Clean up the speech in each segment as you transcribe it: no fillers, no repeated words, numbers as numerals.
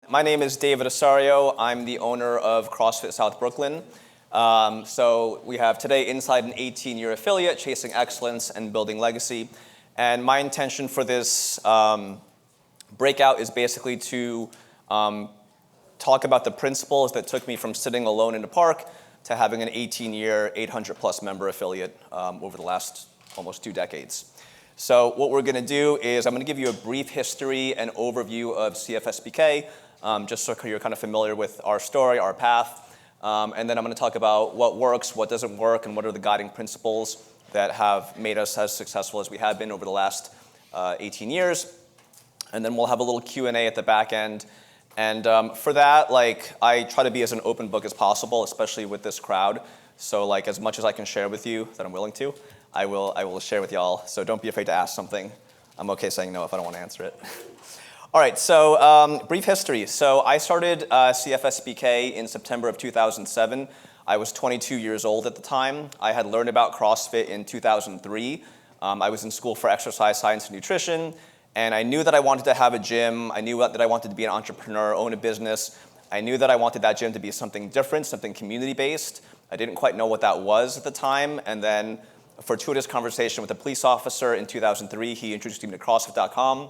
My name is David Osorio. I'm the owner of CrossFit South Brooklyn. So we have today inside an 18-year affiliate, chasing excellence and building legacy. And my intention for this breakout is basically to talk about the principles that took me from sitting alone in a park to having an 18-year, 800-plus member affiliate over the last almost 2 decades. So what we're going to do is I'm going to give you a brief history and overview of CFSBK, just so you're kind of familiar with our story, our path. And then I'm going to talk about what works, what doesn't work, and what are the guiding principles that have made us as successful as we have been over the last 18 years. And then we'll have a little Q&A at the back end. And for that, I try to be as an open book as possible, especially with this crowd. So as much as I can share with you that I'm willing to, I will share with y'all. So don't be afraid to ask something. I'm okay saying no if I don't want to answer it. All right, so brief history. So I started CFSBK in September of 2007. I was 22 years old at the time. I had learned about CrossFit in 2003. I was in school for exercise science and nutrition, and I knew that I wanted to have a gym. I knew that I wanted to be an entrepreneur, own a business. I knew that I wanted that gym to be something different, something community-based. I didn't quite know what that was at the time, and then a fortuitous conversation with a police officer in 2003, he introduced me to CrossFit.com.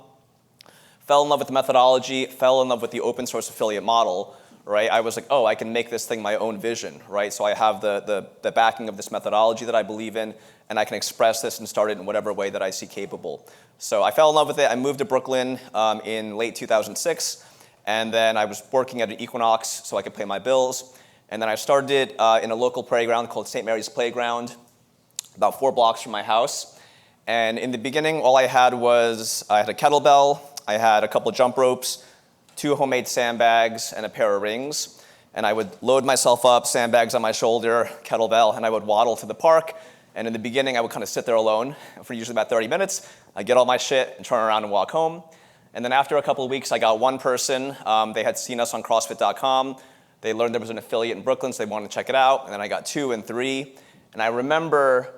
Fell in love with the methodology, fell in love with the open source affiliate model, right? I was like, oh, I can make this thing my own vision, right? So I have the backing of this methodology that I believe in, and I can express this and start it in whatever way that I see capable. So I fell in love with it. I moved to Brooklyn in late 2006, and then I was working at an Equinox so I could pay my bills. And then I started it in a local playground called St. Mary's Playground, about 4 blocks from my house. And in the beginning, all I had was, I had a kettlebell, I had a couple of jump ropes, 2 homemade sandbags, and a pair of rings. And I would load myself up, sandbags on my shoulder, kettlebell, and I would waddle to the park. And in the beginning, I would kind of sit there alone for usually about 30 minutes. I'd get all my shit and turn around and walk home. And then after a couple of weeks, I got one person. They had seen us on CrossFit.com. They learned there was an affiliate in Brooklyn, so they wanted to check it out. And then I got 2 and 3. And I remember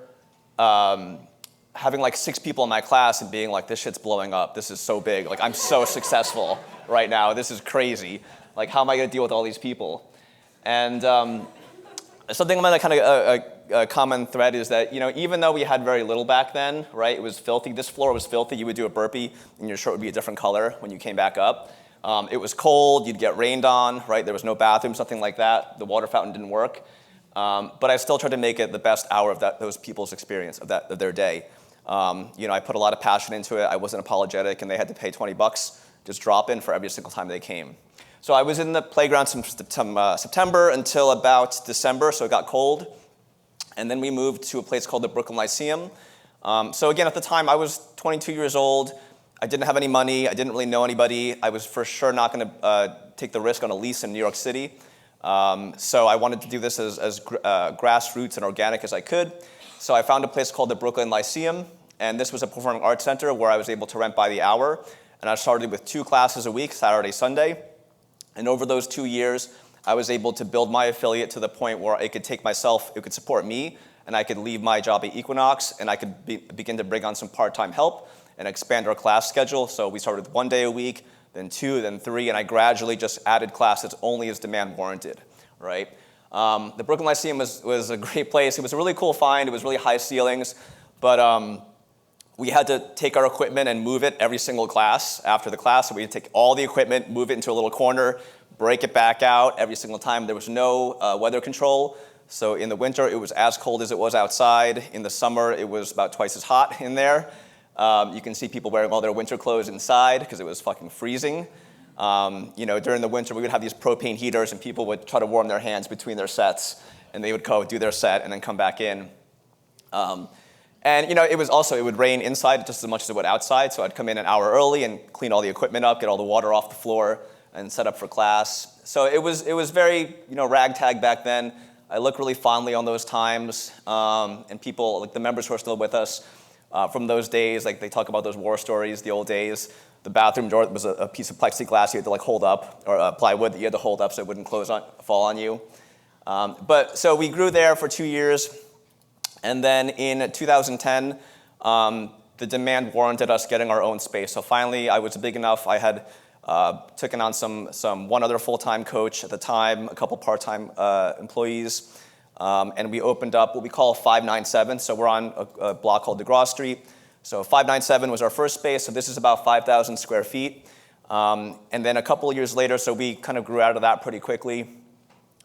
having 6 people in my class and being like, this shit's blowing up. This is so big. I'm so successful right now. This is crazy. How am I going to deal with all these people? And something that kind of a common thread is that, even though we had very little back then, right, it was filthy. This floor was filthy. You would do a burpee and your shirt would be a different color when you came back up. It was cold. You'd get rained on, right? There was no bathrooms, nothing like that. The water fountain didn't work. But I still tried to make it the best hour of those people's experience of their day. I put a lot of passion into it. I wasn't apologetic, and they had to pay $20, just drop in for every single time they came. So I was in the playground from September until about December, so it got cold. And then we moved to a place called the Brooklyn Lyceum. So again, at the time, I was 22 years old. I didn't have any money. I didn't really know anybody. I was for sure not going to take the risk on a lease in New York City. So I wanted to do this as grassroots and organic as I could. So I found a place called the Brooklyn Lyceum, and this was a performing arts center where I was able to rent by the hour. And I started with 2 classes a week, Saturday, Sunday. And over those 2 years, I was able to build my affiliate to the point where it could take myself, it could support me, and I could leave my job at Equinox, and I could begin to bring on some part-time help and expand our class schedule. So we started with 1 day a week, then 2, then 3, and I gradually just added classes only as demand warranted, right? The Brooklyn Lyceum was a great place. It was a really cool find. It was really high ceilings, but we had to take our equipment and move it every single class after the class. So we had to take all the equipment, move it into a little corner, break it back out every single time. There was no weather control. So in the winter, it was as cold as it was outside. In the summer, it was about twice as hot in there. You can see people wearing all their winter clothes inside because it was fucking freezing. During the winter, we would have these propane heaters, and people would try to warm their hands between their sets, and they would go do their set and then come back in. It would rain inside just as much as it would outside, so I'd come in an hour early and clean all the equipment up, get all the water off the floor, and set up for class. So it was very, ragtag back then. I look really fondly on those times, and people, the members who are still with us from those days, they talk about those war stories, the old days. The bathroom door was a piece of plexiglass you had to hold up, or plywood that you had to hold up so it wouldn't fall on you. So we grew there for 2 years, and then in 2010, the demand warranted us getting our own space. So finally, I was big enough. I had taking on one other full-time coach at the time, a couple part-time employees, and we opened up what we call 597. So we're on a block called DeGraw Street. So 597 was our first space. So this is about 5,000 square feet. And then a couple of years later, so we kind of grew out of that pretty quickly.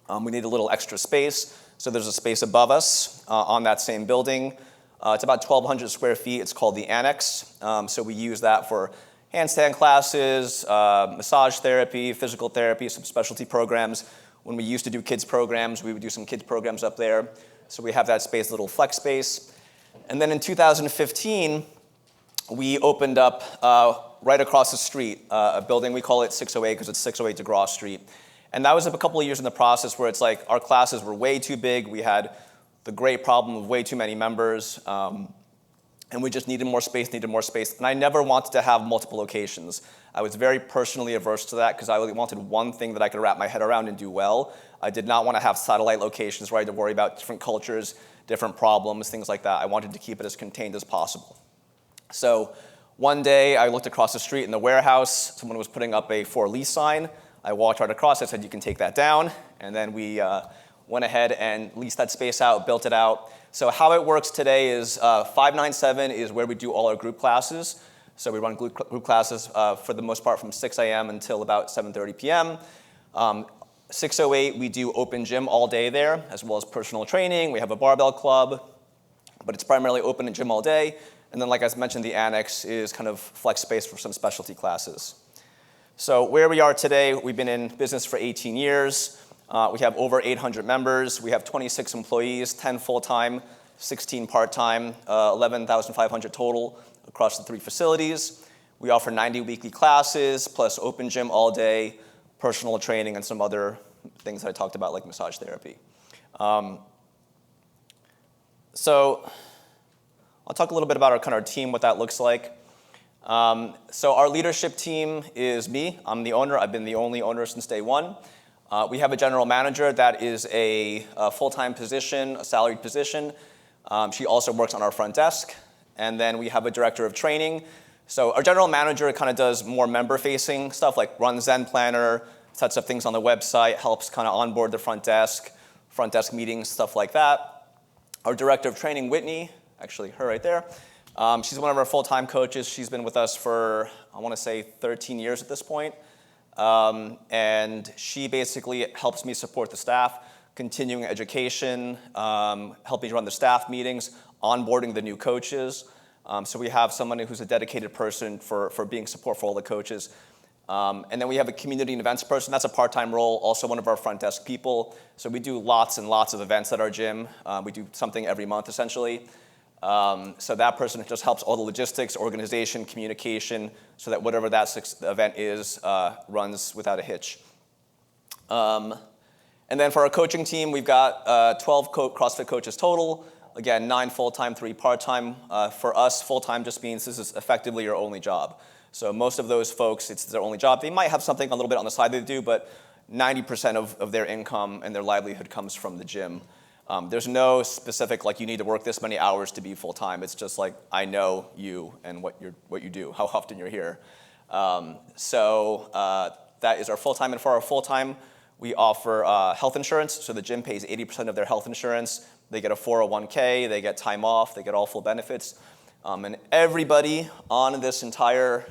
We need a little extra space. So there's a space above us on that same building. It's about 1,200 square feet. It's called the Annex. So we use that for handstand classes, massage therapy, physical therapy, some specialty programs. When we used to do kids programs, we would do some kids programs up there. So we have that space, a little flex space. And then in 2015, we opened up right across the street, a building, we call it 608 because it's 608 DeGraw Street. And that was a couple of years in the process where it's like our classes were way too big. We had the great problem of way too many members. And we just needed more space. And I never wanted to have multiple locations. I was very personally averse to that because I really wanted one thing that I could wrap my head around and do well. I did not want to have satellite locations where I had to worry about different cultures, different problems, things like that. I wanted to keep it as contained as possible. So one day I looked across the street in the warehouse. Someone was putting up a for lease sign. I walked right across. I said, you can take that down. And then we went ahead and leased that space out, built it out. So how it works today is 597 is where we do all our group classes. So we run group classes for the most part from 6 a.m. until about 7:30 p.m. 608, we do open gym all day there, as well as personal training. We have a barbell club, but it's primarily open and gym all day. And then, like I mentioned, the Annex is kind of flex space for some specialty classes. So where we are today, we've been in business for 18 years. We have over 800 members. We have 26 employees, 10 full-time, 16 part-time, 11,500 total across the 3 facilities. We offer 90 weekly classes, plus open gym all day, personal training, and some other things that I talked about, like massage therapy. So I'll talk a little bit about our team, what that looks like. So our leadership team is me. I'm the owner. I've been the only owner since day one. We have a general manager that is a full-time position, a salaried position. She also works on our front desk. And then we have a director of training. So our general manager kind of does more member-facing stuff, like runs Zen Planner, sets up things on the website, helps kind of onboard the front desk meetings, stuff like that. Our director of training, Whitney, actually her right there, she's one of our full-time coaches. She's been with us for, I want to say, 13 years at this point. And she basically helps me support the staff, continuing education, helping run the staff meetings, onboarding the new coaches. So we have someone who's a dedicated person for being support for all the coaches. And then we have a community and events person. That's a part-time role, also one of our front desk people. So we do lots and lots of events at our gym. We do something every month, essentially. So that person just helps all the logistics, organization, communication, so that whatever that event is runs without a hitch. And then for our coaching team, we've got 12 CrossFit coaches total. Again, 9 full-time, 3 part-time. For us, full-time just means this is effectively your only job. So most of those folks, it's their only job. They might have something a little bit on the side they do, but 90% of their income and their livelihood comes from the gym. There's no specific, like, you need to work this many hours to be full-time. It's just like, I know you and what you do, how often you're here. So that is our full-time. And for our full-time, we offer health insurance. So the gym pays 80% of their health insurance. They get a 401k, they get time off, they get all full benefits. And everybody on this entire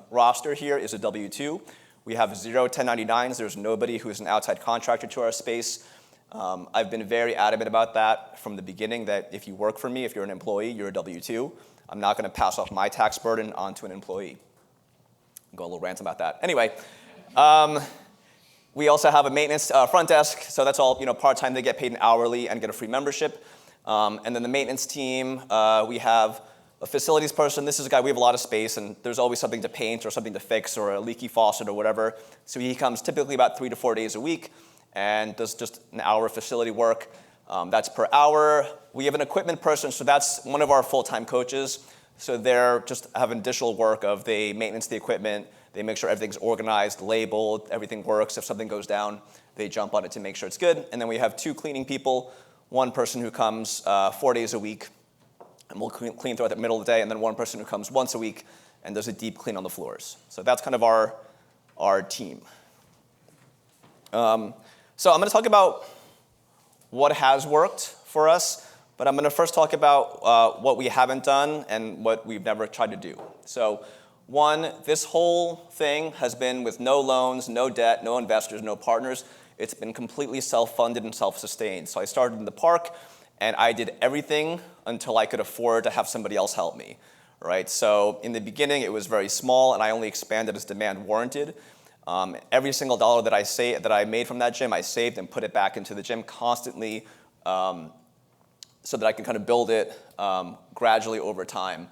roster here is a W-2. We have 0 1099s. There's nobody who's an outside contractor to our space. I've been very adamant about that from the beginning, that if you work for me, if you're an employee, you're a W-2. I'm not going to pass off my tax burden onto an employee. Go a little rant about that. Anyway, we also have a maintenance front desk, so that's all part-time. They get paid an hourly and get a free membership. And then the maintenance team, we have a facilities person. This is a guy, we have a lot of space, and there's always something to paint or something to fix or a leaky faucet or whatever. So he comes typically about 3 to 4 days a week and does just an hour of facility work. That's per hour. We have an equipment person, so that's one of our full-time coaches. So they're just have additional work of they maintenance the equipment, they make sure everything's organized, labeled, everything works. If something goes down, they jump on it to make sure it's good. And then we have 2 cleaning people, one person who comes 4 days a week, and we'll clean throughout the middle of the day, and then one person who comes once a week and does a deep clean on the floors. So that's kind of our our team. So I'm going to talk about what has worked for us, but I'm going to first talk about what we haven't done and what we've never tried to do. So one, this whole thing has been with no loans, no debt, no investors, no partners. It's been completely self-funded and self-sustained. So I started in the park, and I did everything until I could afford to have somebody else help me, right? So in the beginning, it was very small, and I only expanded as demand warranted. Every single dollar that I made from that gym, I saved and put it back into the gym constantly, so that I can kind of build it gradually over time.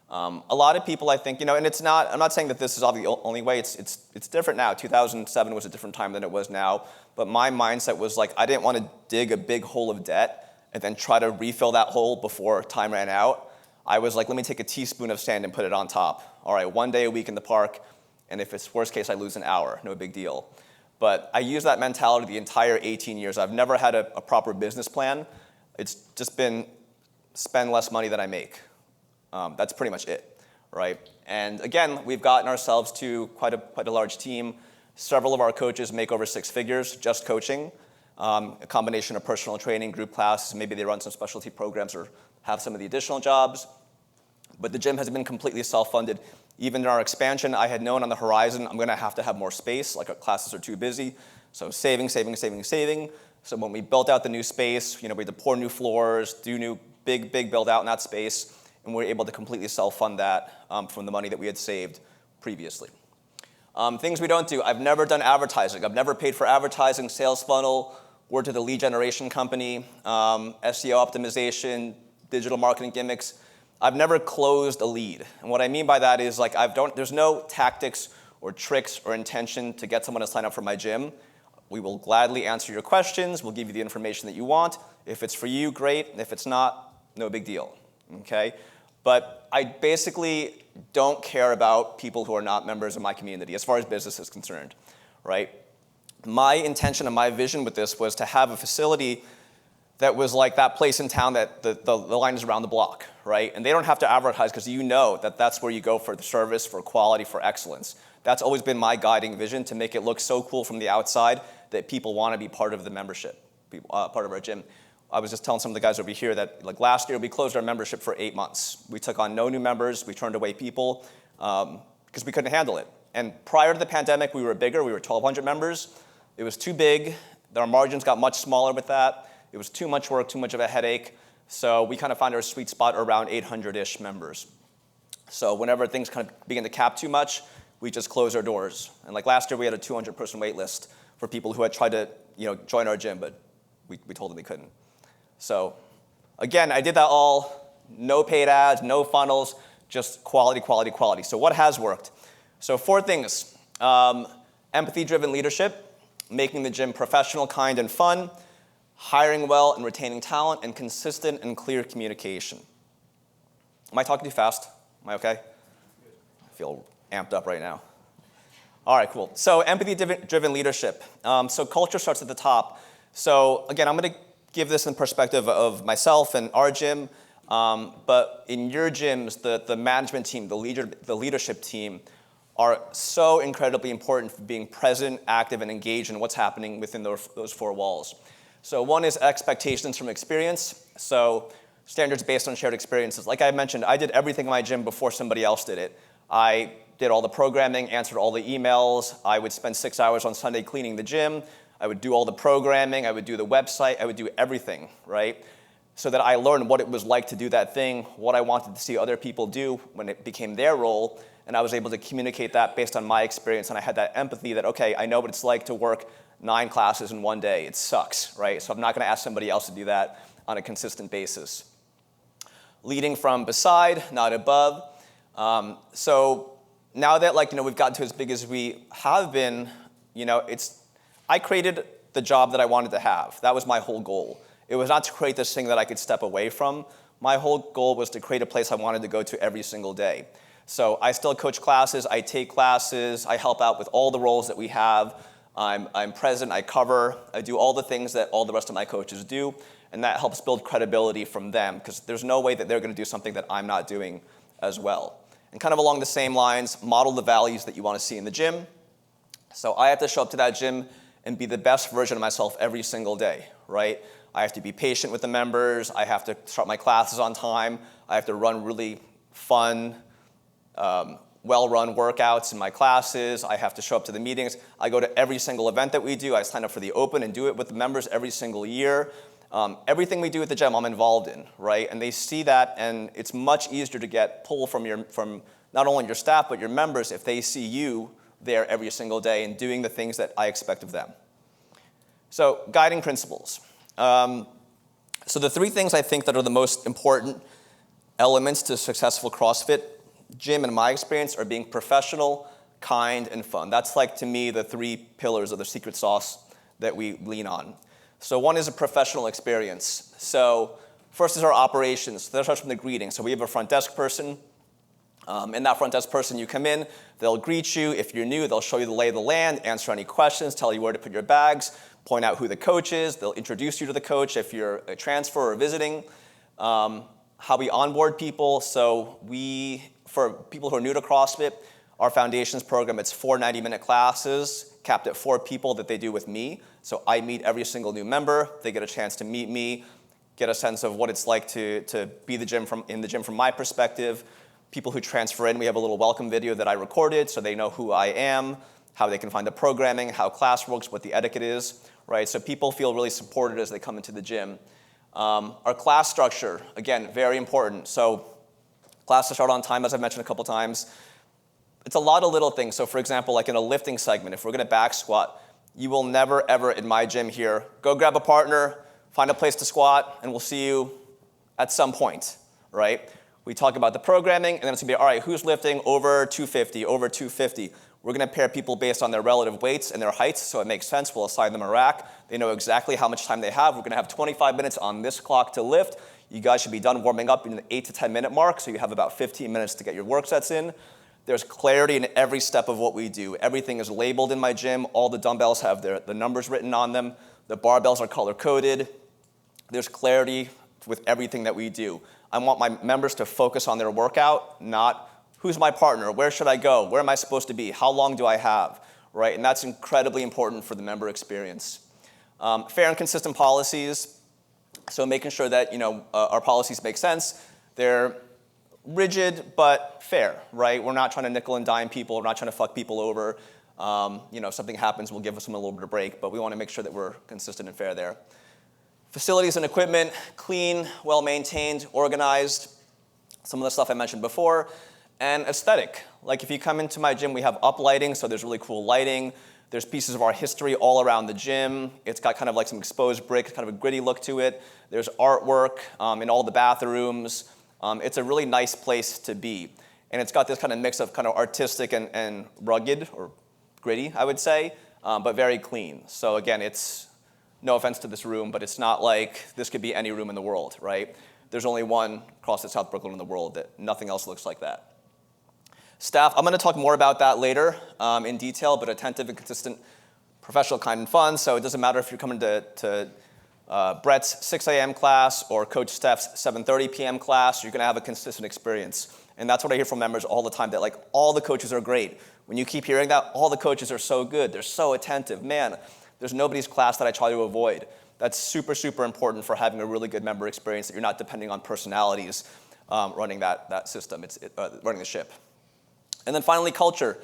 A lot of people, I think, and I'm not saying that this is the only way. It's different now. 2007 was a different time than it was now. But my mindset was like, I didn't want to dig a big hole of debt and then try to refill that hole before time ran out. I was like, let me take a teaspoon of sand and put it on top. All right, 1 day a week in the park, and if it's worst case, I lose an hour. No big deal. But I used that mentality the entire 18 years. I've never had a proper business plan. It's just been spend less money than I make. That's pretty much it, right? And again, we've gotten ourselves to quite a large team. Several of our coaches make over 6 figures just coaching, a combination of personal training, group classes, maybe they run some specialty programs or have some of the additional jobs. But the gym has been completely self-funded. Even in our expansion, I had known on the horizon I'm going to have more space, like our classes are too busy. So saving. So when we built out the new space, we had to pour new floors, do new big build out in that space, and we were able to completely self-fund that from the money that we had saved previously. Things we don't do, I've never done advertising. I've never paid for advertising, sales funnel, worked with a lead generation company, SEO optimization, digital marketing gimmicks. I've never closed a lead. And what I mean by that is there's no tactics or tricks or intention to get someone to sign up for my gym. We will gladly answer your questions. We'll give you the information that you want. If it's for you, great. And if it's not, no big deal, okay? But I basically don't care about people who are not members of my community as far as business is concerned, right? My intention and my vision with this was to have a facility that was like that place in town that the line is around the block, right? And they don't have to advertise because that's where you go for the service, for quality, for excellence. That's always been my guiding vision, to make it look so cool from the outside that people want to be part of the membership, part of our gym. I was just telling some of the guys over here that last year we closed our membership for 8 months. We took on no new members. We turned away people because we couldn't handle it. And prior to the pandemic, we were bigger. We were 1,200 members. It was too big. Our margins got much smaller with that. It was too much work, too much of a headache. So we kind of found our sweet spot around 800-ish members. So whenever things kind of begin to cap too much, we just close our doors. And last year, we had a 200-person wait list for people who had tried to join our gym, but we told them they couldn't. So again, I did that all, no paid ads, no funnels, just quality. So what has worked? So 4 things. Empathy-driven leadership, making the gym professional, kind, and fun, hiring well and retaining talent, and consistent and clear communication. Am I talking too fast? Am I okay? I feel amped up right now. All right, cool. So empathy-driven leadership. So culture starts at the top. So again, I'm going to give this in perspective of myself and our gym, but in your gyms, the management team, the leadership team are so incredibly important for being present, active, and engaged in what's happening within those 4 walls. So one is expectations from experience. So standards based on shared experiences. Like I mentioned, I did everything in my gym before somebody else did it. I did all the programming, answered all the emails. I would spend 6 hours on Sunday cleaning the gym. I would do all the programming. I would do the website. I would do everything, right? So that I learned what it was like to do that thing, what I wanted to see other people do when it became their role. And I was able to communicate that based on my experience. And I had that empathy that, okay, I know what it's like to work 9 classes in 1 day. It sucks, right? So I'm not going to ask somebody else to do that on a consistent basis. Leading from beside, not above. So now that we've gotten to as big as we have been, I created the job that I wanted to have. That was my whole goal. It was not to create this thing that I could step away from. My whole goal was to create a place I wanted to go to every single day. So I still coach classes, I take classes, I help out with all the roles that we have. I'm present, I cover, I do all the things that all the rest of my coaches do, and that helps build credibility from them, because there's no way that they're going to do something that I'm not doing as well. And kind of along the same lines, model the values that you want to see in the gym. So I have to show up to that gym and be the best version of myself every single day, right? I have to be patient with the members. I have to start my classes on time. I have to run really fun, well-run workouts in my classes. I have to show up to the meetings. I go to every single event that we do. I sign up for the Open and do it with the members every single year. Everything we do at the gym, I'm involved in, right? And they see that, and it's much easier to get pull from not only your staff, but your members if they see you there every single day and doing the things that I expect of them. So, guiding principles. So the three things I think that are the most important elements to successful CrossFit gym, in my experience, are being professional, kind, and fun. That's like, to me, the three pillars of the secret sauce that we lean on. So one is a professional experience. So first is our operations. That starts from the greeting. So we have a front desk person. And that front desk person, you come in, they'll greet you. If you're new, they'll show you the lay of the land, answer any questions, tell you where to put your bags, point out who the coach is. They'll introduce you to the coach if you're a transfer or visiting. How we onboard people. So for people who are new to CrossFit, our foundations program, it's 4 90-minute classes, capped at 4 people that they do with me. So I meet every single new member. They get a chance to meet me, get a sense of what it's like to be in the gym from my perspective. People who transfer in, we have a little welcome video that I recorded so they know who I am, how they can find the programming, how class works, what the etiquette is, right? So people feel really supported as they come into the gym. Our class structure, again, very important. So classes start on time, as I've mentioned a couple times. It's a lot of little things. So for example, like in a lifting segment, if we're gonna back squat, you will never ever in my gym here, go grab a partner, find a place to squat, and we'll see you at some point, right? We talk about the programming, and then it's gonna be, all right, who's lifting over 250, over 250? We're gonna pair people based on their relative weights and their heights, so it makes sense. We'll assign them a rack. They know exactly how much time they have. We're gonna have 25 minutes on this clock to lift. You guys should be done warming up in the 8 to 10 minute mark, so you have about 15 minutes to get your work sets in. There's clarity in every step of what we do. Everything is labeled in my gym. All the dumbbells have the numbers written on them. The barbells are color-coded. There's clarity with everything that we do. I want my members to focus on their workout, not who's my partner, where should I go, where am I supposed to be, how long do I have, right? And that's incredibly important for the member experience. Fair and consistent policies, so making sure that our policies make sense. They're rigid but fair, right? We're not trying to nickel and dime people. We're not trying to fuck people over. If something happens, we'll give them a little bit of break, but we want to make sure that we're consistent and fair there. Facilities and equipment, clean, well-maintained, organized, some of the stuff I mentioned before, and aesthetic. Like if you come into my gym, we have up lighting, so there's really cool lighting. There's pieces of our history all around the gym. It's got kind of like some exposed brick, kind of a gritty look to it. There's artwork in all the bathrooms. It's a really nice place to be. And it's got this kind of mix of kind of artistic and rugged, or gritty, I would say, but very clean. So again, it's no offense to this room, but it's not like this could be any room in the world, right? There's only one CrossFit South Brooklyn in the world that nothing else looks like that. Staff, I'm gonna talk more about that later in detail, but attentive and consistent, professional, kind, and fun. So it doesn't matter if you're coming to Brett's 6 a.m. class or Coach Steph's 7:30 p.m. class, you're gonna have a consistent experience. And that's what I hear from members all the time, that like all the coaches are great. When you keep hearing that, all the coaches are so good, they're so attentive. Man, there's nobody's class that I try to avoid. That's super, super important for having a really good member experience, that you're not depending on personalities running that system, running the ship. And then finally, culture.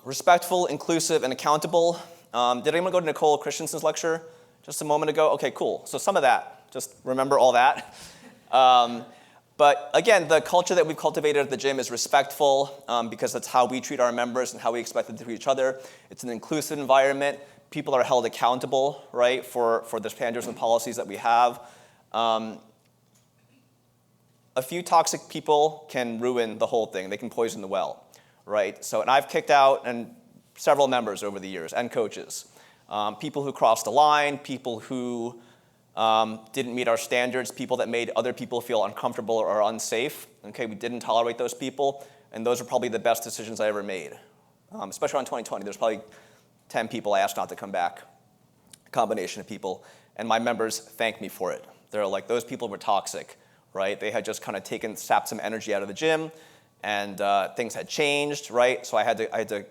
Respectful, inclusive, and accountable. Did anyone go to Nicole Christensen's lecture just a moment ago? Okay, cool. So some of that, just remember all that. But again, the culture that we've cultivated at the gym is respectful because that's how we treat our members and how we expect them to treat each other. It's an inclusive environment. People are held accountable, right, for the standards and policies that we have. A few toxic people can ruin the whole thing. They can poison the well, right? So, and I've kicked out several members over the years and coaches. People who crossed the line, people who didn't meet our standards, people that made other people feel uncomfortable or unsafe. Okay, we didn't tolerate those people, and those are probably the best decisions I ever made. Especially on 2020, there's probably 10 people I asked not to come back, a combination of people, and my members thank me for it. They're like, those people were toxic, right? They had just kind of sapped some energy out of the gym, and things had changed, right? So I had to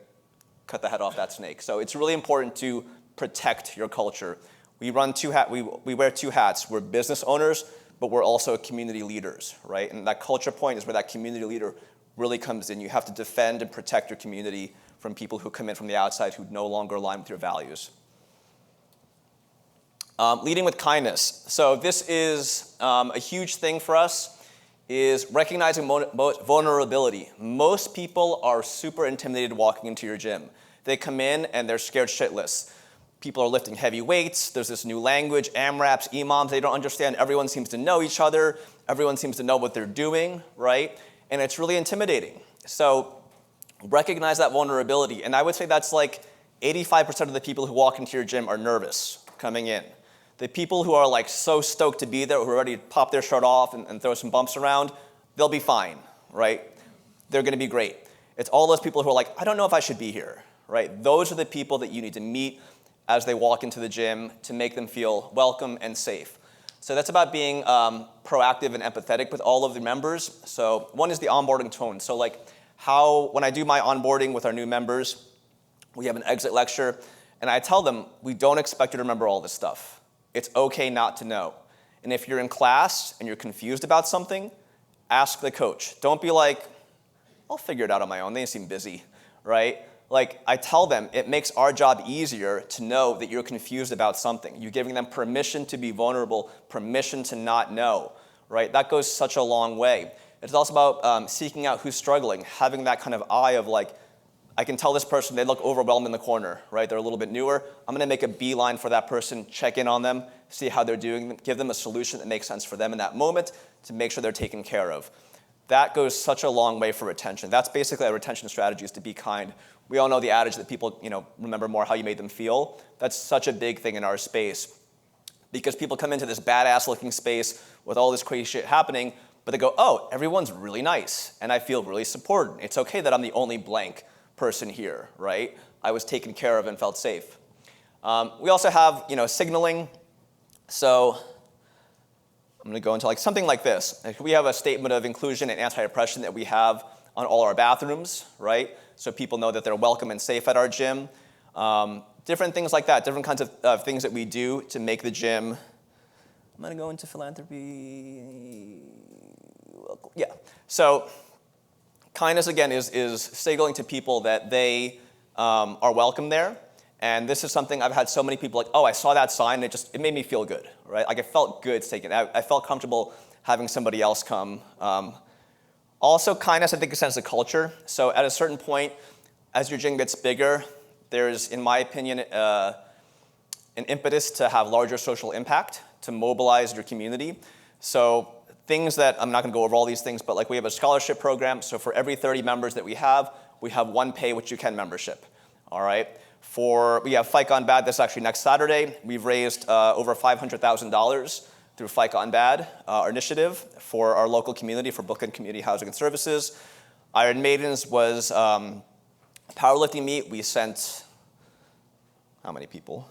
cut the head off that snake. So it's really important to protect your culture. We wear two hats. We're business owners, but we're also community leaders, right? And that culture point is where that community leader really comes in. You have to defend and protect your community from people who come in from the outside who no longer align with your values. Leading with kindness. So this is a huge thing for us, is recognizing vulnerability. Most people are super intimidated walking into your gym. They come in and they're scared shitless. People are lifting heavy weights. There's this new language, AMRAPs, EMOMs. They don't understand. Everyone seems to know each other. Everyone seems to know what they're doing, right? And it's really intimidating. So recognize that vulnerability. And I would say that's like 85% of the people who walk into your gym are nervous coming in. The people who are like so stoked to be there, who are ready to pop their shirt off and throw some bumps around, they'll be fine, right? They're gonna be great. It's all those people who are like, I don't know if I should be here, right? Those are the people that you need to meet as they walk into the gym to make them feel welcome and safe. So that's about being proactive and empathetic with all of the members. So one is the onboarding tone. So like when I do my onboarding with our new members, we have an exit lecture, and I tell them, we don't expect you to remember all this stuff. It's okay not to know. And if you're in class and you're confused about something, ask the coach. Don't be like, I'll figure it out on my own. They seem busy, right? Like I tell them, it makes our job easier to know that you're confused about something. You're giving them permission to be vulnerable, permission to not know, right? That goes such a long way. It's also about seeking out who's struggling, having that kind of eye of like, I can tell this person, they look overwhelmed in the corner, right? They're a little bit newer. I'm gonna make a beeline for that person, check in on them, see how they're doing, give them a solution that makes sense for them in that moment to make sure they're taken care of. That goes such a long way for retention. That's basically our retention strategy, is to be kind. We all know the adage that people, remember more how you made them feel. That's such a big thing in our space, because people come into this badass looking space with all this crazy shit happening, but they go, oh, everyone's really nice, and I feel really supported. It's okay that I'm the only blank person here, right? I was taken care of and felt safe. We also have, signaling. So I'm gonna go into like something like this. We have a statement of inclusion and anti-oppression that we have on all our bathrooms, right? So people know that they're welcome and safe at our gym. Different things like that, different kinds of things that we do to make the gym. I'm gonna go into philanthropy. Yeah, so kindness, again, is signaling to people that they are welcome there. And this is something I've had so many people like, oh, I saw that sign, and it made me feel good, right? Like, I felt good taking it. I felt comfortable having somebody else come. Also, kindness, I think, is a sense of culture. So at a certain point, as your gym gets bigger, there's, in my opinion, an impetus to have larger social impact, to mobilize your community. So things that, I'm not gonna go over all these things, but like we have a scholarship program. So for every 30 members that we have one pay what you can membership, all right? We have Fight Gone Bad, this is actually next Saturday. We've raised over $500,000 through Fight Gone Bad, our initiative for our local community, for Brooklyn Community Housing and Services. Iron Maidens was powerlifting meet. We sent, how many people?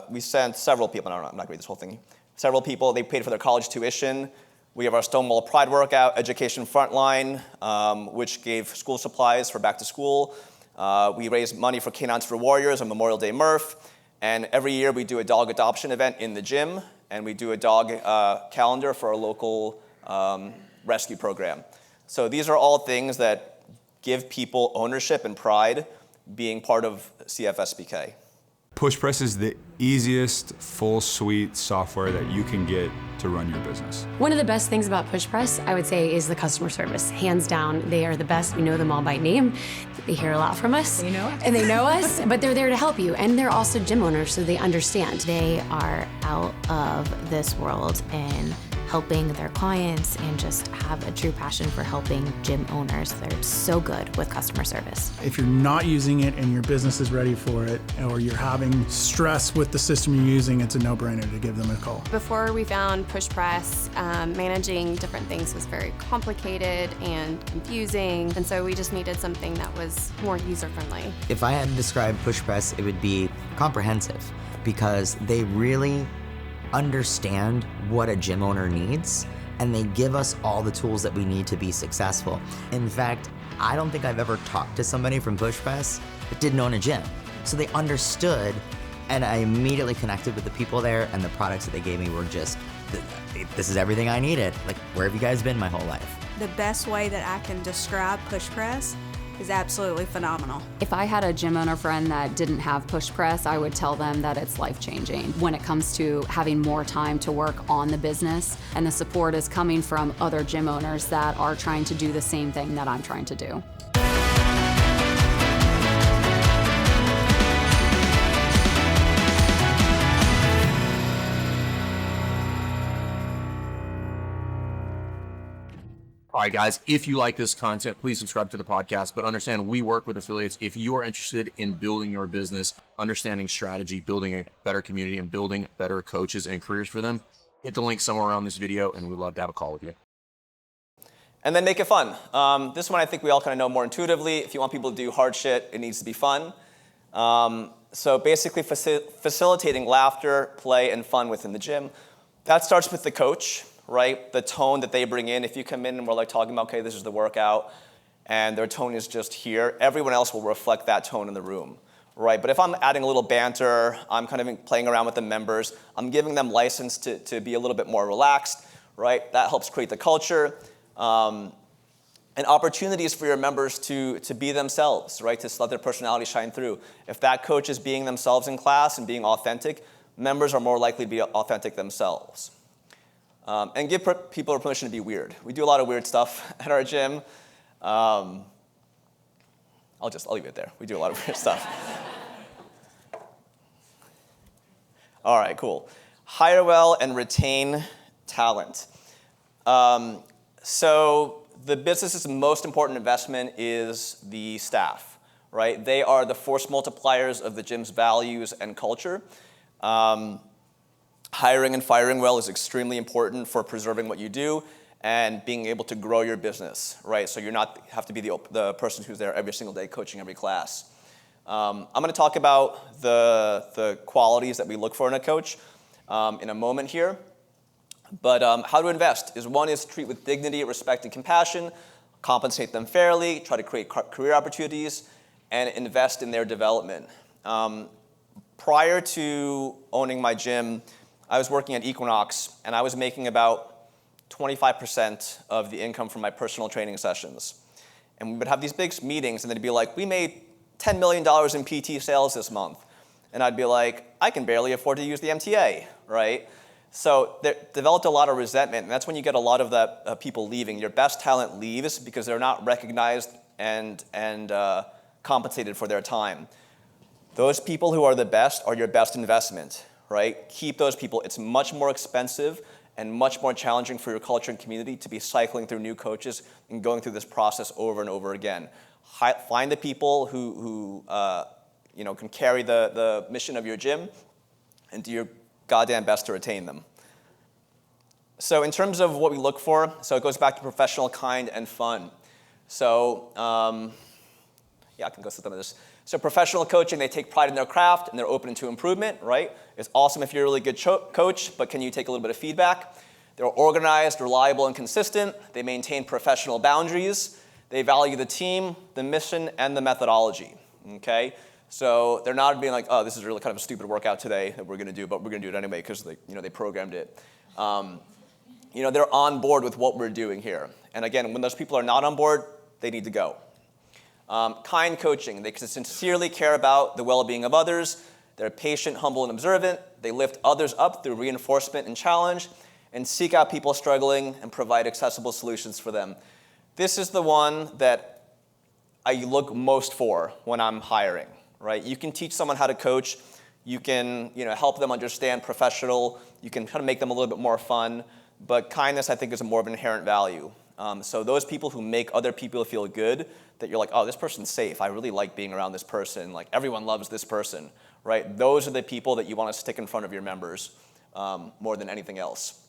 We sent several people, I'm not gonna read this whole thing. Several people, they paid for their college tuition. We have our Stonewall Pride workout, Education Frontline, which gave school supplies for back to school. We raise money for Canines for Warriors on Memorial Day Murph. And every year we do a dog adoption event in the gym, and we do a dog calendar for our local rescue program. So these are all things that give people ownership and pride being part of CFSBK. Push Press is the easiest full suite software that you can get to run your business. One of the best things about Push Press, I would say, is the customer service. Hands down, they are the best. We know them all by name. They hear a lot from us. They know us. And they know us, but they're there to help you. And they're also gym owners, so they understand. They are out of this world and helping their clients and just have a true passion for helping gym owners. They're so good with customer service. If you're not using it and your business is ready for it, or you're having stress with the system you're using, it's a no-brainer to give them a call. Before we found Push Press, managing different things was very complicated and confusing, and so we just needed something that was more user-friendly. If I had to describe Push Press, it would be comprehensive, because they really understand what a gym owner needs, and they give us all the tools that we need to be successful. In fact, I don't think I've ever talked to somebody from Push Press that didn't own a gym. So they understood, and I immediately connected with the people there, and the products that they gave me were just, this is everything I needed. Like, where have you guys been my whole life? The best way that I can describe Push Press is absolutely phenomenal. If I had a gym owner friend that didn't have push press, I would tell them that it's life-changing when it comes to having more time to work on the business, and the support is coming from other gym owners that are trying to do the same thing that I'm trying to do. All right, guys, if you like this content, please subscribe to the podcast. But understand, we work with affiliates. If you are interested in building your business, understanding strategy, building a better community, and building better coaches and careers for them, hit the link somewhere around this video, and we'd love to have a call with you. And then make it fun. This one I think we all kind of know more intuitively. If you want people to do hard shit, it needs to be fun. So basically facilitating laughter, play, and fun within the gym. That starts with the coach, right? The tone that they bring in. If you come in and we're like talking about, okay, this is the workout, and their tone is just here, everyone else will reflect that tone in the room, right? But if I'm adding a little banter, I'm kind of playing around with the members, I'm giving them license to be a little bit more relaxed, right? That helps create the culture. And opportunities for your members to be themselves, right? To let their personality shine through. If that coach is being themselves in class and being authentic, members are more likely to be authentic themselves. And give people permission to be weird. We do a lot of weird stuff at our gym. I'll leave it there. We do a lot of weird stuff. All right, cool. Hire well and retain talent. So the business's most important investment is the staff, right? They are the force multipliers of the gym's values and culture. Hiring and firing well is extremely important for preserving what you do and being able to grow your business, right? So you're not have to be the person who's there every single day coaching every class. I'm going to talk about the qualities that we look for in a coach in a moment here. But how to invest is one is treat with dignity, respect, and compassion, compensate them fairly, try to create career opportunities, and invest in their development. Prior to owning my gym, I was working at Equinox, and I was making about 25% of the income from my personal training sessions. And we would have these big meetings, and they'd be like, we made $10 million in PT sales this month. And I'd be like, I can barely afford to use the MTA, right? So they developed a lot of resentment, and that's when you get a lot of that people leaving. Your best talent leaves because they're not recognized and compensated for their time. Those people who are the best are your best investment, right? Keep those people. It's much more expensive and much more challenging for your culture and community to be cycling through new coaches and going through this process over and over again. Find the people who can carry the mission of your gym and do your goddamn best to retain them. So in terms of what we look for, so it goes back to professional, kind, and fun. So I can go through some of this. So professional coaching, they take pride in their craft and they're open to improvement, right? It's awesome if you're a really good coach, but can you take a little bit of feedback? They're organized, reliable, and consistent. They maintain professional boundaries. They value the team, the mission, and the methodology, okay? So they're not being like, oh, this is really kind of a stupid workout today that we're going to do, but we're going to do it anyway because they programmed it. They're on board with what we're doing here. And again, when those people are not on board, they need to go. Kind coaching. They sincerely care about the well-being of others. They're patient, humble, and observant. They lift others up through reinforcement and challenge and seek out people struggling and provide accessible solutions for them. This is the one that I look most for when I'm hiring. Right? You can teach someone how to coach. You can, help them understand professional. You can kind of make them a little bit more fun. But kindness, I think, is a more of an inherent value. So those people who make other people feel good, that you're like, oh, this person's safe. I really like being around this person. Like, everyone loves this person, right? Those are the people that you want to stick in front of your members more than anything else.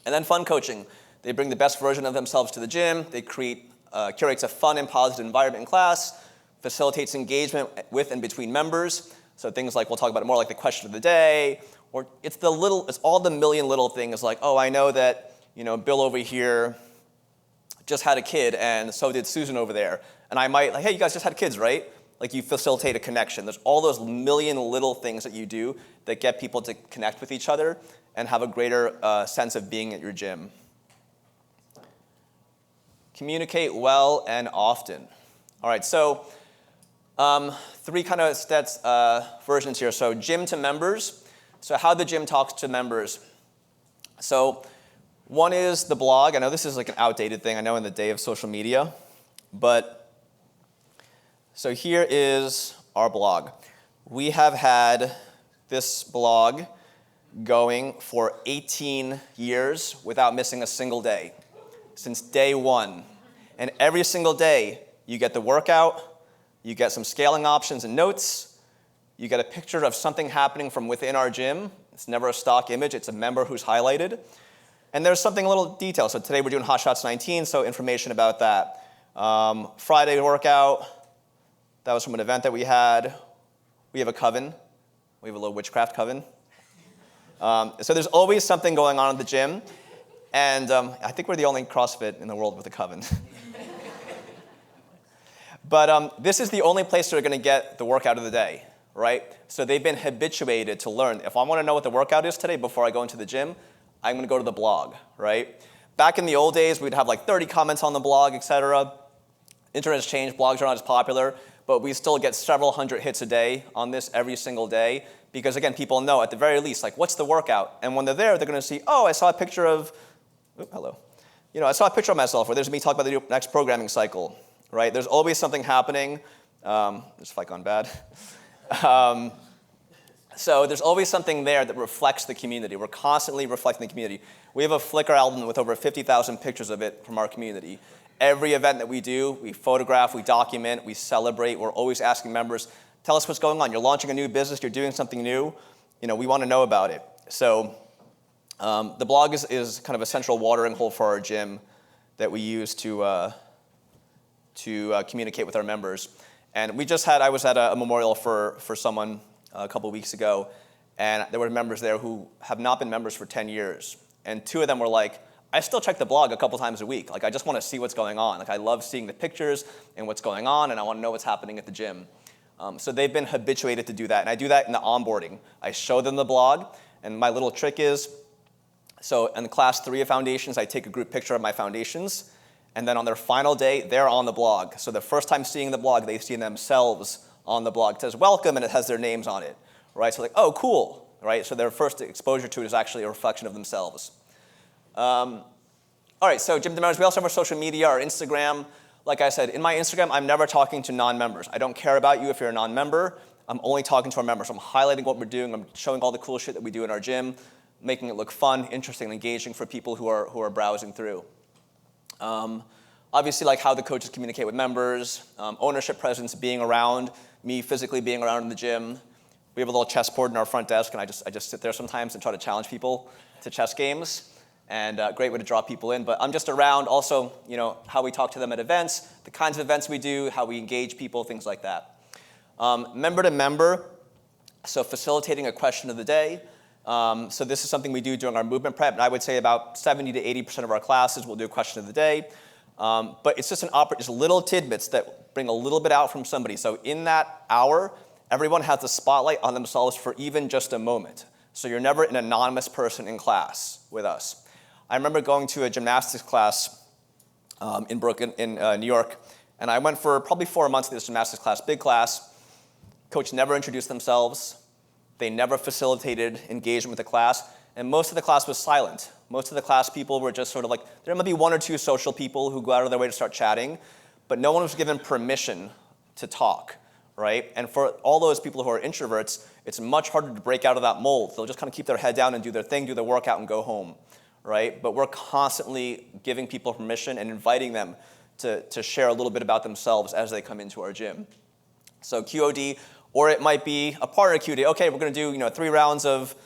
And then fun coaching. They bring the best version of themselves to the gym. They curates a fun and positive environment in class. Facilitates engagement with and between members. So things like, we'll talk about it more like the question of the day, or it's all the million little things like, oh, I know that, Bill over here just had a kid, and so did Susan over there. And I might, like, hey, you guys just had kids, right? Like, you facilitate a connection. There's all those million little things that you do that get people to connect with each other and have a greater sense of being at your gym. Communicate well and often. All right, so three kind of versions here. So gym to members. So how the gym talks to members. So one is the blog. I know this is like an outdated thing, I know in the day of social media, but so here is our blog. We have had this blog going for 18 years without missing a single day, since day one. And every single day, you get the workout, you get some scaling options and notes, you get a picture of something happening from within our gym. It's never a stock image, it's a member who's highlighted. And there's something a little detailed. So today we're doing Hot Shots 19, so information about that. Friday workout, that was from an event that we had. We have a coven. We have a little witchcraft coven. So there's always something going on at the gym. And I think we're the only CrossFit in the world with a coven. But this is the only place they're going to get the workout of the day, right? So they've been habituated to learn. If I want to know what the workout is today before I go into the gym, I'm going to go to the blog, right? Back in the old days, we'd have like 30 comments on the blog, etc. Internet has changed. Blogs are not as popular. But we still get several hundred hits a day on this every single day because, again, people know at the very least, like, what's the workout? And when they're there, they're going to see, oh, I saw a picture of, hello. I saw a picture of myself, or there's me talking about the next programming cycle, right? There's always something happening. This fight gone bad. So there's always something there that reflects the community. We're constantly reflecting the community. We have a Flickr album with over 50,000 pictures of it from our community. Every event that we do, we photograph, we document, we celebrate. We're always asking members, tell us what's going on. You're launching a new business, you're doing something new. We want to know about it. So the blog is kind of a central watering hole for our gym that we use to communicate with our members. And I was at a memorial for someone a couple weeks ago, and there were members there who have not been members for 10 years. And two of them were like, I still check the blog a couple times a week. Like, I just want to see what's going on. Like, I love seeing the pictures and what's going on, and I want to know what's happening at the gym. So they've been habituated to do that. And I do that in the onboarding. I show them the blog, and my little trick is, so in the class 3 of foundations, I take a group picture of my foundations, and then on their final day, they're on the blog. So the first time seeing the blog, they see themselves on the blog. It says welcome, and it has their names on it, right? So like, oh, cool, right? So their first exposure to it is actually a reflection of themselves. All right, so gym to members, we also have our social media, our Instagram. Like I said, in my Instagram, I'm never talking to non-members. I don't care about you if you're a non-member. I'm only talking to our members. I'm highlighting what we're doing. I'm showing all the cool shit that we do in our gym, making it look fun, interesting, and engaging for people who are browsing through. Obviously, like how the coaches communicate with members, ownership presence, being around, me physically being around in the gym. We have a little chessboard in our front desk, and I just sit there sometimes and try to challenge people to chess games. And a great way to draw people in. But I'm just around also, how we talk to them at events, the kinds of events we do, how we engage people, things like that. Member to member, so facilitating a question of the day. So this is something we do during our movement prep, and I would say about 70 to 80% of our classes will do a question of the day. But it's just just little tidbits that bring a little bit out from somebody. So in that hour, everyone has the spotlight on themselves for even just a moment. So you're never an anonymous person in class with us. I remember going to a gymnastics class in Brooklyn, in New York, and I went for probably 4 months to this gymnastics class, big class. Coach never introduced themselves. They never facilitated engagement with the class, and most of the class was silent. Most of the class people were just sort of like, there might be 1 or 2 social people who go out of their way to start chatting, but no one was given permission to talk, right? And for all those people who are introverts, it's much harder to break out of that mold. They'll just kind of keep their head down and do their thing, do their workout, and go home. Right? But we're constantly giving people permission and inviting them to share a little bit about themselves as they come into our gym. So QOD, or it might be a partner QOD. Okay, we're going to do 3 rounds of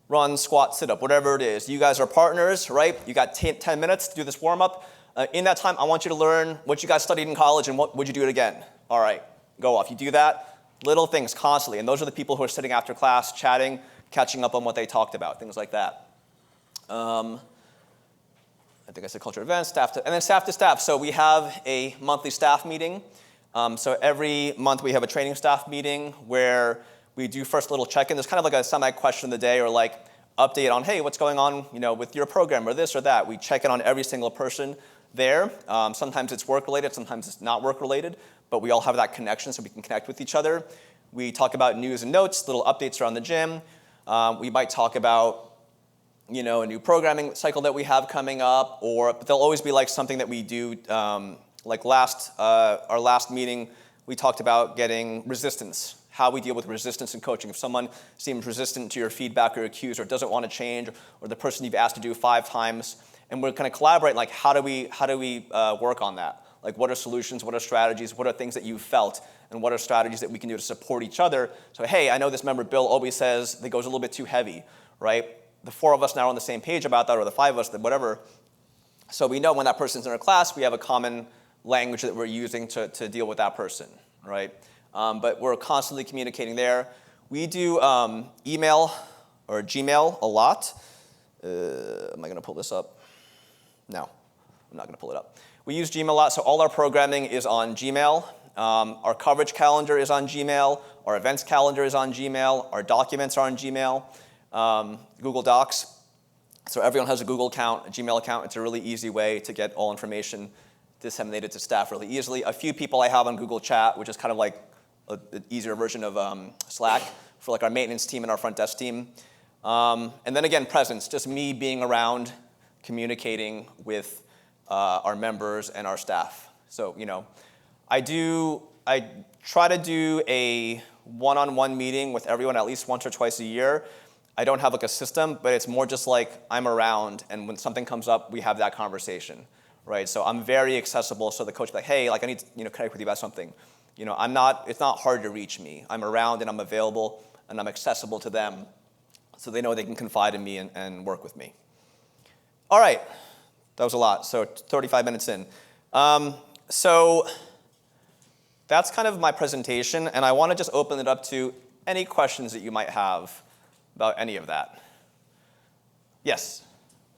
run, squat, sit-up, whatever it is. You guys are partners, right? You got 10 minutes to do this warm-up. In that time, I want you to learn what you guys studied in college and what would you do it again. All right, go off. You do that, little things constantly. And those are the people who are sitting after class, chatting, catching up on what they talked about, things like that. I think I said culture events, staff to, and then staff to staff. So we have a monthly staff meeting. So every month we have a training staff meeting where we do first a little check-in. There's kind of like a semi-question of the day or like update on, hey, what's going on, with your program or this or that. We check in on every single person there. Sometimes it's work-related, sometimes it's not work-related, but we all have that connection so we can connect with each other. We talk about news and notes, little updates around the gym. We might talk about a new programming cycle that we have coming up, but there'll always be like something that we do, like our last meeting, we talked about getting resistance, how we deal with resistance in coaching. If someone seems resistant to your feedback or your cues or doesn't want to change, or the person you've asked to do 5 times, and we're kind of collaborate, like how do we work on that? Like what are solutions, what are strategies, what are things that you've felt, and what are strategies that we can do to support each other? So hey, I know this member Bill always says that goes a little bit too heavy, right? The 4 of us now are on the same page about that, or the 5 of us, whatever. So we know when that person's in our class, we have a common language that we're using to deal with that person, right? But we're constantly communicating there. We do email or Gmail a lot. Am I going to pull this up? No, I'm not going to pull it up. We use Gmail a lot, so all our programming is on Gmail. Our coverage calendar is on Gmail. Our events calendar is on Gmail. Our documents are on Gmail. Google Docs. So everyone has a Google account, a Gmail account. It's a really easy way to get all information disseminated to staff really easily. A few people I have on Google Chat, which is kind of like an easier version of Slack for like our maintenance team and our front desk team. And then again, presence, just me being around, communicating with our members and our staff. So, I try to do a one-on-one meeting with everyone at least once or twice a year. I don't have like a system, but it's more just like I'm around, and when something comes up, we have that conversation, right? So I'm very accessible, so the coach will be like, hey, like I need to connect with you about something. It's not hard to reach me. I'm around and I'm available and I'm accessible to them, so they know they can confide in me and work with me. All right, that was a lot, so 35 minutes in. So that's kind of my presentation, and I want to just open it up to any questions that you might have about any of that. Yes?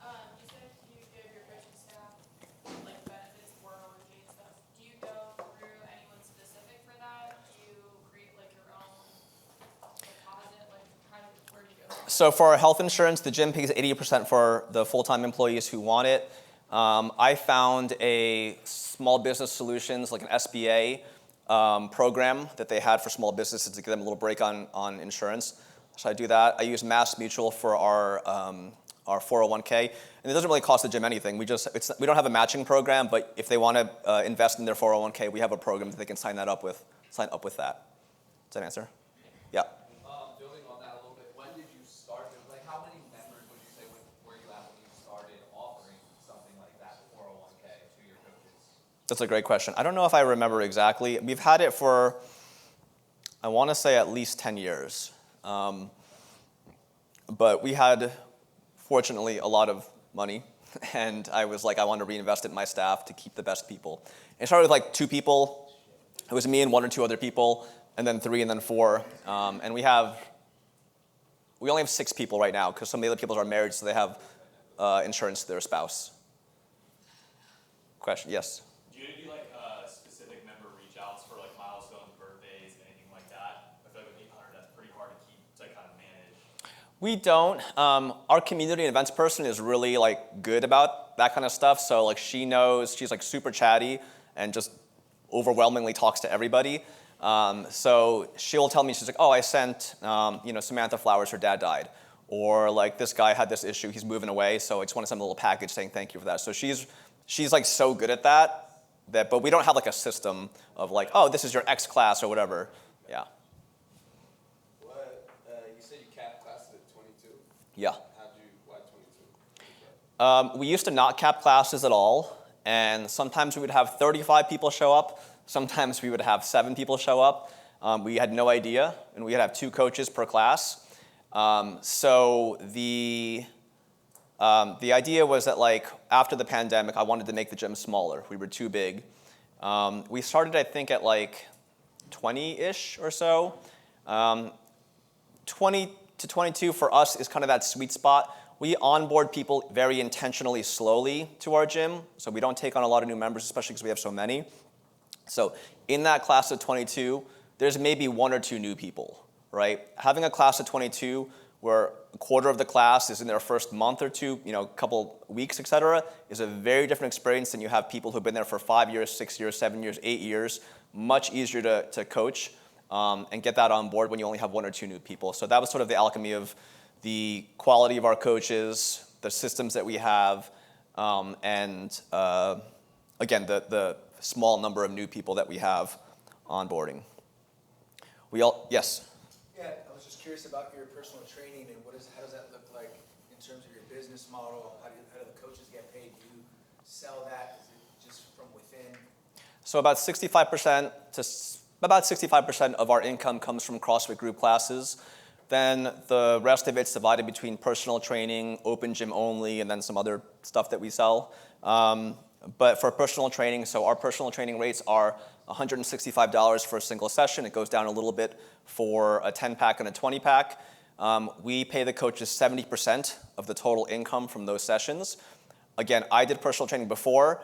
You said you give your coaching staff like benefits, 401k and stuff. Do you go through anyone specific for that? Do you create like your own deposit? Where do you go? So for our health insurance, the gym pays 80% for the full-time employees who want it. I found a small business solutions, like an SBA program that they had for small businesses to give them a little break on insurance. So I do that. I use Mass Mutual for our 401k, and it doesn't really cost the gym anything. We don't have a matching program, but if they want to invest in their 401k, we have a program that they can sign up with that. Does that answer? Yeah. Building on that a little bit, when did you start? Like, how many members would you say were you at when you started offering something like that, 401k, to your coaches? That's a great question. I don't know if I remember exactly. We've had it for, I want to say, at least 10 years. But we had, fortunately, a lot of money, and I was like, I want to reinvest it in my staff to keep the best people. It started with like 2 people. It was me and 1 or 2 other people, and then 3, and then 4. And we only have 6 people right now because some of the other people are married, so they have insurance to their spouse. Question? Yes. Do you do like specific member reach outs for like milestones, birthdays, anything like that? I feel like with 800, that's pretty hard to kind of manage. We don't. Our community and events person is really like good about that kind of stuff. So like she knows, she's like super chatty and just overwhelmingly talks to everybody. So she'll tell me, she's like, oh, I sent Samantha flowers, her dad died. Or like this guy had this issue, he's moving away, so I just want to send a little package saying thank you for that. So she's like so good at that, but we don't have like a system of like, oh, this is your X class or whatever. Yeah. You said you capped classes at 22? Yeah. Why 22? We used to not cap classes at all, and sometimes we would have 35 people show up, sometimes we would have 7 people show up. We had no idea, and we would have 2 coaches per class. So the idea was that like after the pandemic, I wanted to make the gym smaller. We were too big. We started, I think, at like 20-ish or so. 20 to 22 for us is kind of that sweet spot We onboard people very intentionally slowly to our gym, so we don't take on a lot of new members, especially because we have so many. So in that class of 22, there's maybe 1 or 2 new people, right? Having a class of 22 where a quarter of the class is in their first month or 2, couple weeks, et cetera, is a very different experience than you have people who've been there for 5 years, 6 years, 7 years, 8 years. Much easier to coach and get that on board when you only have 1 or 2 new people. So that was sort of the alchemy of the quality of our coaches, the systems that we have, and again, the small number of new people that we have onboarding. Yes? Yeah, I was just curious about your personal training and how does that look like in terms of your business model? How do the coaches get paid? Do you sell that? Is it just from within? So about 65% of our income comes from CrossFit group classes. Then the rest of it's divided between personal training, open gym only, and then some other stuff that we sell. But for personal training, so our personal training rates are $165 for a single session. It goes down a little bit for a 10-pack and a 20-pack. We pay the coaches 70% of the total income from those sessions. Again, I did personal training before.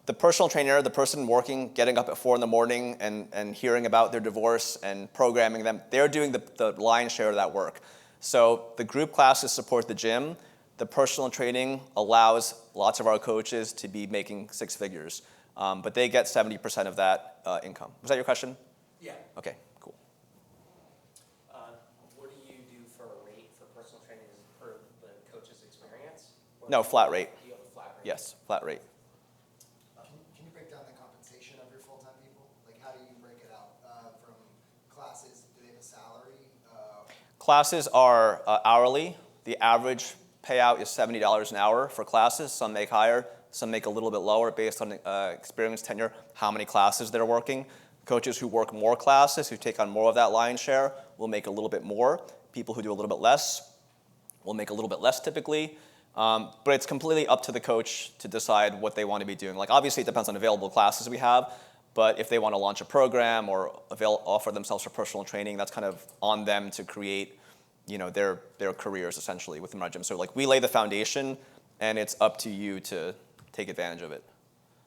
The personal trainer, the person working, getting up at 4 in the morning and hearing about their divorce and programming them, they're doing the lion's share of that work. So the group classes support the gym. The personal training allows lots of our coaches to be making 6 figures. But they get 70% of that income. Was that your question? Yeah. Okay, cool. What do you do for a rate for personal training? Is it per the coach's experience? No, flat rate. You have a flat rate? Yes, flat rate. Can you break down the compensation of your full-time people? Like, how do you break it out from classes? Do they have a salary? Classes are hourly. The average payout is $70 an hour for classes. Some make higher, some make a little bit lower based on experience, tenure, how many classes they're working. Coaches who work more classes, who take on more of that lion's share, will make a little bit more. People who do a little bit less will make a little bit less typically. But it's completely up to the coach to decide what they want to be doing. Like, obviously, it depends on available classes we have, but if they want to launch a program or offer themselves for personal training, that's kind of on them to create their careers essentially within our gym. So like we lay the foundation and it's up to you to take advantage of it.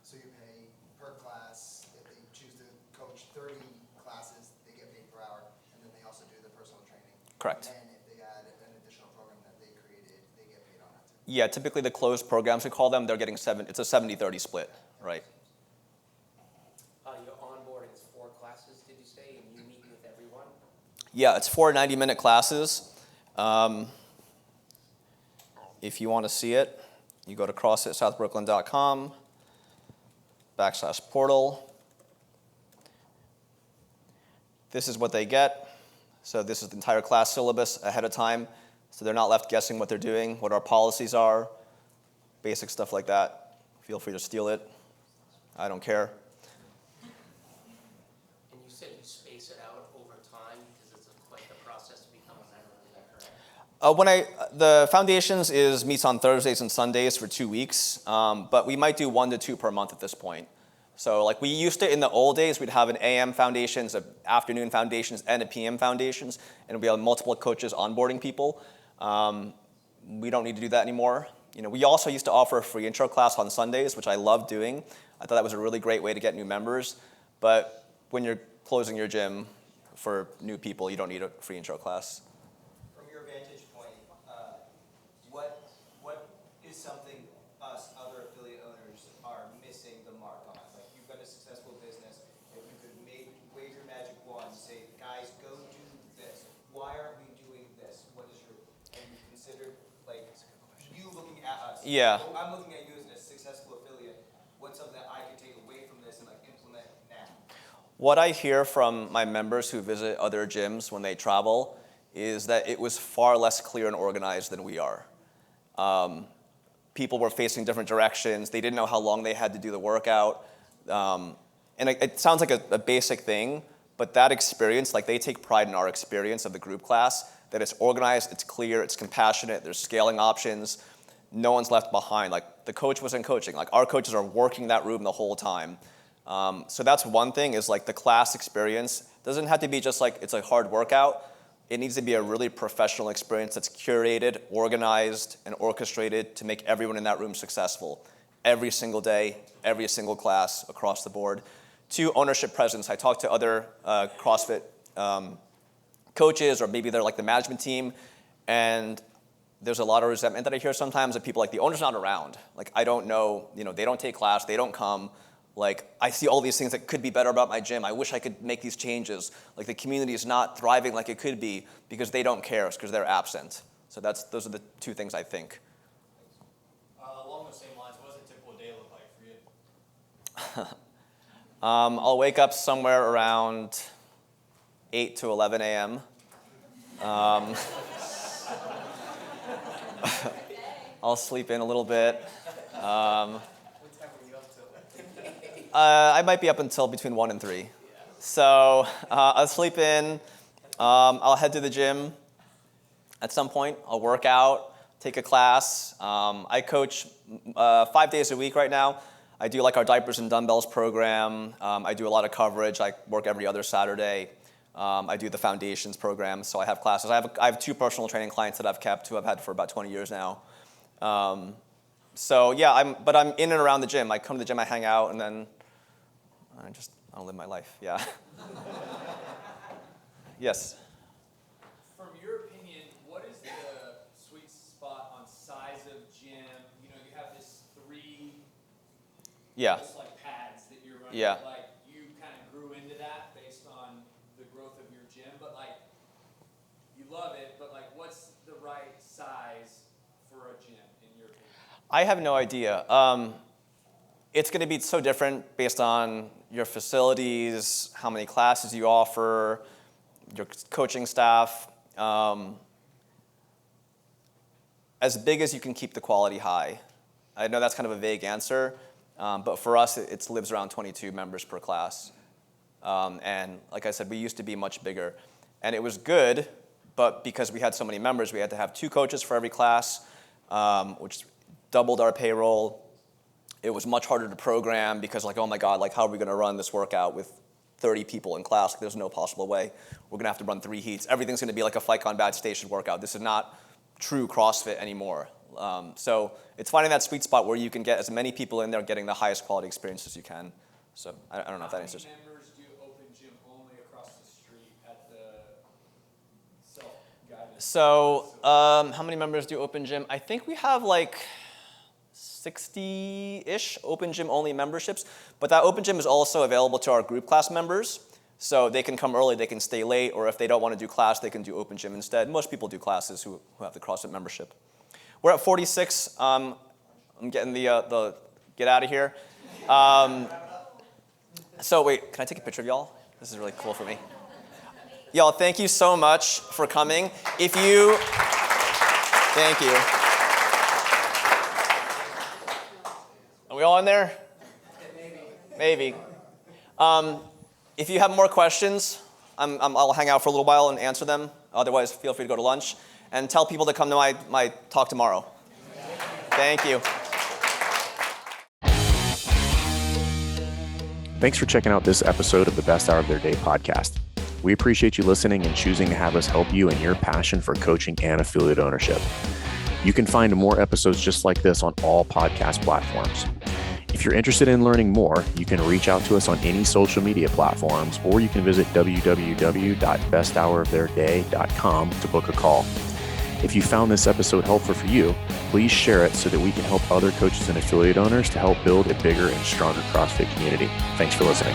So you pay per class. If they choose to coach 30 classes, they get paid per hour, and then they also do the personal training. Correct. And if they add an additional program that they created, they get paid on that too. Yeah, typically the closed programs, we call them, they're getting it's a 70-30 split, right? Your onboarding is 4 classes, did you say, and you meet with everyone? Yeah, it's 4 90-minute classes. If you want to see it, you go to CrossFitSouthBrooklyn.com/portal. This is what they get. So this is the entire class syllabus ahead of time. So they're not left guessing what they're doing, what our policies are, basic stuff like that. Feel free to steal it. I don't care. And you said you space it out over time because it's quite the process to become a member, is that correct? The foundations meets on Thursdays and Sundays for 2 weeks, but we might do 1 to 2 per month at this point. So like we used to in the old days, we'd have an AM foundations, an afternoon foundations, and a PM foundations, and we have multiple coaches onboarding people. We don't need to do that anymore. We also used to offer a free intro class on Sundays, which I loved doing. I thought that was a really great way to get new members. But when you're closing your gym for new people, you don't need a free intro class. From your vantage point, what is something us other affiliate owners are missing the mark on? Like, you've got a successful business. If you could wave your magic wand and say, guys, go do this. Why aren't we doing this? What is have you considered, like, you looking at us? Yeah. I'm looking at you as a successful affiliate. What's something that I could take away from this and like implement now? What I hear from my members who visit other gyms when they travel is that it was far less clear and organized than we are. People were facing different directions. They didn't know how long they had to do the workout. And it sounds like a basic thing, but that experience, like they take pride in our experience of the group class, that it's organized, it's clear, it's compassionate, there's scaling options, no one's left behind. Like the coach wasn't coaching. Like our coaches are working that room the whole time. So that's one thing is like the class experience doesn't have to be just like it's a hard workout. It needs to be a really professional experience that's curated, organized, and orchestrated to make everyone in that room successful. Every single day, every single class, across the board. 2, ownership presence. I talk to other CrossFit coaches, or maybe they're like the management team, and there's a lot of resentment that I hear sometimes of people like, the owner's not around. Like, I don't know, they don't take class, they don't come. Like, I see all these things that could be better about my gym. I wish I could make these changes. Like, the community is not thriving like it could be because they don't care, because they're absent. So those are the 2 things I think. Along those same lines, what does a typical day look like for you? I'll wake up somewhere around 8 to 11 a.m. I'll sleep in a little bit. I might be up until between 1 and 3. So I'll sleep in. I'll head to the gym at some point. I'll work out, take a class. I coach 5 days a week right now. I do like our diapers and dumbbells program. I do a lot of coverage. I work every other Saturday. I do the foundations program, so I have classes. I have 2 personal training clients that I've kept, who I've had for about 20 years now. So yeah, I'm in and around the gym. I come to the gym, I hang out, and then I don't live my life. Yeah. Yes. From your opinion, what is the sweet spot on size of gym? You have this 3 just like pads that you're running. Yeah. Like, you kind of grew into that based on the growth of your gym, but like, you love it, but like, what's the right size for a gym in your opinion? I have no idea. It's going to be so different based on your facilities, how many classes you offer, your coaching staff. As big as you can keep the quality high. I know that's kind of a vague answer, but for us, it lives around 22 members per class. And like I said, we used to be much bigger. And it was good, but because we had so many members, we had to have 2 coaches for every class, which doubled our payroll. It was much harder to program because, like, oh my God, like, how are we going to run this workout with 30 people in class? Like, there's no possible way. We're going to have to run 3 heats. Everything's going to be like a Fight Combat station workout. This is not true CrossFit anymore. So it's finding that sweet spot where you can get as many people in there getting the highest quality experience as you can. So I don't know if that answers. How many members do open gym only across the street at the self-guided? So how many members do open gym? I think we have like 60-ish open gym only memberships, but that open gym is also available to our group class members. So they can come early, they can stay late, or if they don't want to do class, they can do open gym instead. Most people do classes who have the CrossFit membership. We're at 46. I'm getting the get out of here. So wait, can I take a picture of y'all? This is really cool for me. Y'all, thank you so much for coming. Thank you. Are we all in there? Maybe. If you have more questions, I'll hang out for a little while and answer them. Otherwise, feel free to go to lunch. And tell people to come to my talk tomorrow. Thank you. Thanks for checking out this episode of the Best Hour of Their Day podcast. We appreciate you listening and choosing to have us help you in your passion for coaching and affiliate ownership. You can find more episodes just like this on all podcast platforms. If you're interested in learning more, you can reach out to us on any social media platforms, or you can visit www.besthouroftheirday.com to book a call. If you found this episode helpful for you, please share it so that we can help other coaches and affiliate owners to help build a bigger and stronger CrossFit community. Thanks for listening.